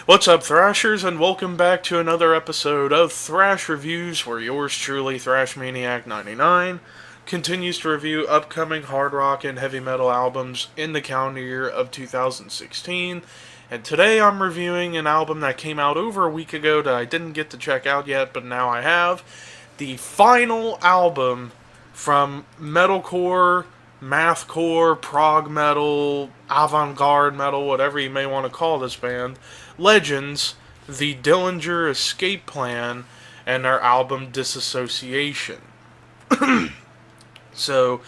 What's up, Thrashers, and welcome back to another episode of Thrash Reviews, where yours truly, Thrash Maniac 99, continues to review upcoming hard rock and heavy metal albums in the calendar year of 2016. And today I'm reviewing an album that came out over a week ago that I didn't get to check out yet, but now I have. The final album from metalcore, mathcore, prog metal, avant-garde metal, whatever you may want to call this band, Legends, the Dillinger Escape Plan, and their album Disassociation. So,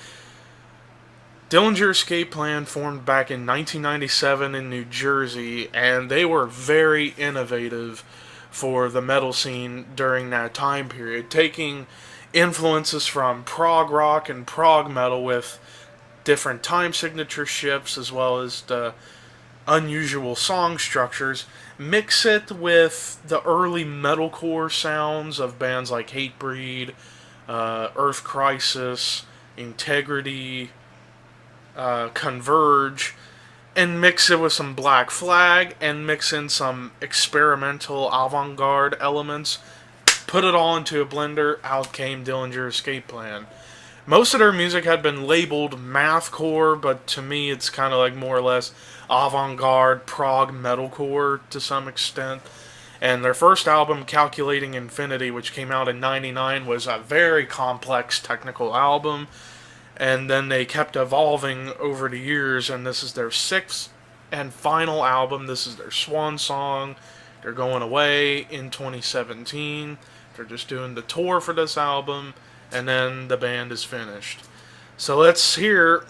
Dillinger Escape Plan formed back in 1997 in New Jersey, and they were very innovative for the metal scene during that time period, taking influences from prog rock and prog metal with different time signature shifts as well as the unusual song structures, mix it with the early metalcore sounds of bands like Hatebreed, Earth Crisis, Integrity, Converge, and mix it with some Black Flag and mix in some experimental avant-garde elements. Put it all into a blender, out came Dillinger Escape Plan. Most of their music had been labeled mathcore, but to me it's kind of like more or less avant-garde prog metalcore to some extent. And their first album, Calculating Infinity, which came out in '99, was a very complex technical album. And then they kept evolving over the years, and this is their sixth and final album. This is their swan song. They're going away in 2017. They're just doing the tour for this album, and then the band is finished. So let's hear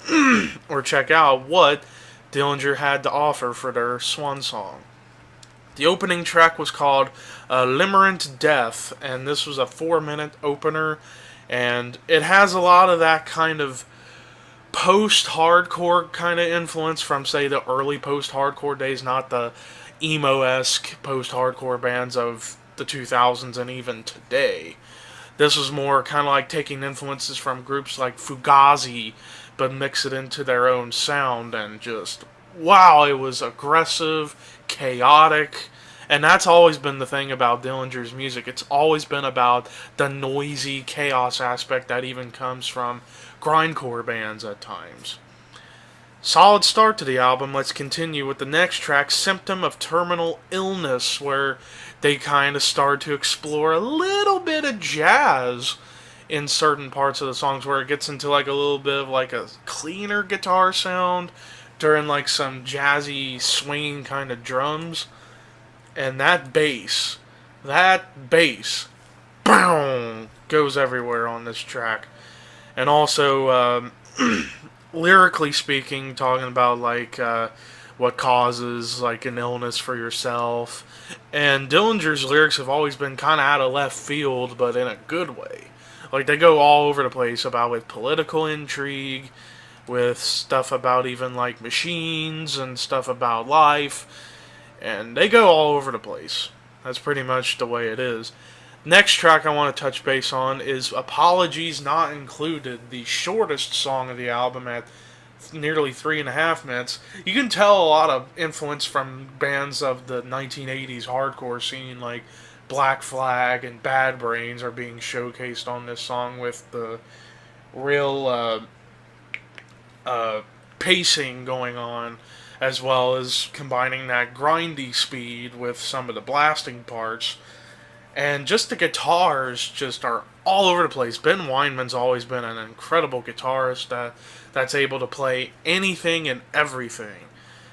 or check out what Dillinger had to offer for their swan song. The opening track was called Limerent Death, and this was a 4-minute opener, and it has a lot of that kind of post-hardcore kind of influence from, say, the early post-hardcore days, not the emo-esque post-hardcore bands of the 2000s and even today. This was more kind of like taking influences from groups like Fugazi, but mix it into their own sound, and just, wow, it was aggressive, chaotic, and that's always been the thing about Dillinger's music. It's always been about the noisy chaos aspect that even comes from grindcore bands at times. Solid start to the album. Let's continue with the next track, Symptom of Terminal Illness, where they kind of start to explore a little bit of jazz in certain parts of the songs, where it gets into like a little bit of like a cleaner guitar sound during like some jazzy swinging kind of drums. And that bass, boom, goes everywhere on this track. And also, lyrically speaking, talking about like what causes like an illness for yourself. And Dillinger's lyrics have always been kind of out of left field, but in a good way. Like, they go all over the place about with political intrigue, with stuff about even like machines and stuff about life. And they go all over the place. That's pretty much the way it is. Next track I want to touch base on is Apologies Not Included, the shortest song of the album at nearly 3.5 minutes. You can tell a lot of influence from bands of the 1980s hardcore scene, like Black Flag and Bad Brains are being showcased on this song, with the real pacing going on, as well as combining that grindy speed with some of the blasting parts. And just the guitars just are all over the place. Ben Weinman's always been an incredible guitarist that's able to play anything and everything.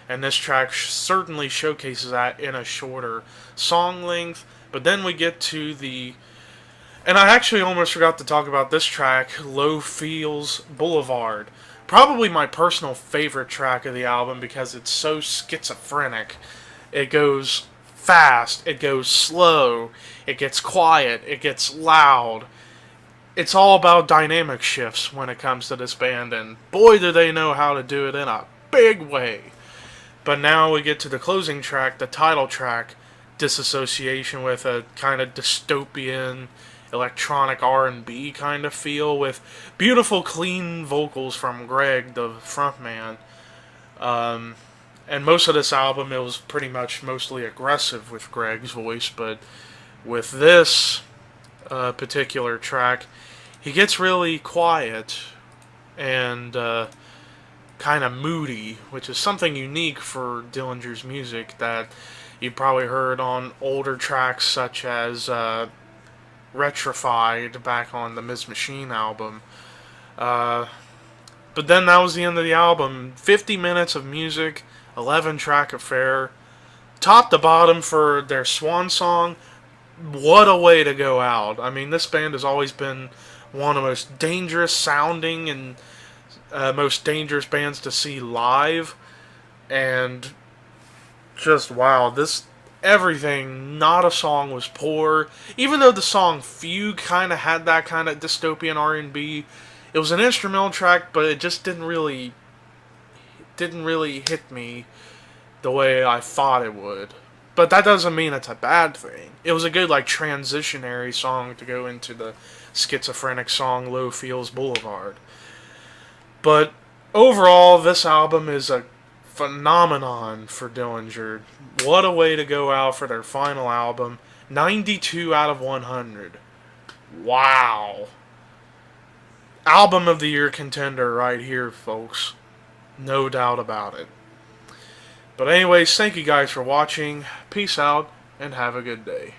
And this track certainly showcases that in a shorter song length. But then we get to the... And I actually almost forgot to talk about this track, Low Feels Boulevard. Probably my personal favorite track of the album because it's so schizophrenic. It goes fast, it goes slow, it gets quiet, it gets loud. It's all about dynamic shifts when it comes to this band, and boy do they know how to do it in a big way. But now we get to the closing track, the title track, Disassociation, with a kind of dystopian electronic R&B kind of feel, with beautiful clean vocals from Greg, the frontman. And most of this album, it was pretty much mostly aggressive with Greg's voice, but with this particular track, he gets really quiet and kind of moody, which is something unique for Dillinger's music that you probably heard on older tracks such as Retrified back on the Ms. Machine album. Uh, but then that was the end of the album. 50 minutes of music, 11-track affair. Top to bottom for their swan song. What a way to go out. I mean, this band has always been one of the most dangerous sounding and most dangerous bands to see live. And just wow, this everything, not a song was poor. Even though the song Fugue kind of had that kind of dystopian R&B, it was an instrumental track, but it just didn't really hit me the way I thought it would. But that doesn't mean it's a bad thing. It was a good like transitionary song to go into the schizophrenic song Low Fields Boulevard. But overall, this album is a phenomenon for Dillinger. What a way to go out for their final album. 92 out of 100. Wow. Album of the year contender right here, folks. No doubt about it. But anyways, thank you guys for watching. Peace out, and have a good day.